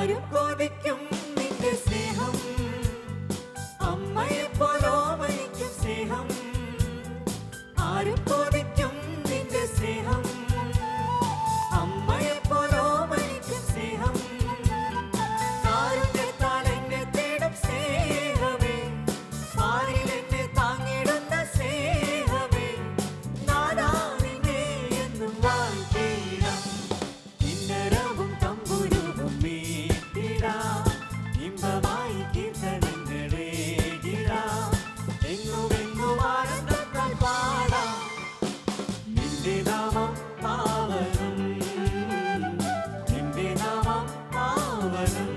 ആരും കൊതിക്കും നിന്റെ സ്നേഹം, അമ്മയെപ്പോലോമനിക്കും സ്നേഹം. ആരും കൊതിക്കും നിന്റെ സ്നേഹം, അമ്മയെപ്പോലോമനിക്കും സ്നേഹം. കാരുണ്യത്താൽ എന്നെ തേടും സ്നേഹമേ, പാരിൽ എന്നെ താങ്ങിടുന്ന സ്നേഹമേ, നാദാ നിന്നെ എന്നും വാഴ്ത്തിടാം. കിന്നരവും തമ്പുരുവും മീട്ടിടാം, ഇമ്പമായി കീർത്തനങ്ങളേകിടാം. എങ്ങുമെങ്ങും ആനന്ദത്താൽ പാടാം നിന്റെ നാമം പാവനം, നിന്റെ നാമം പാവനം.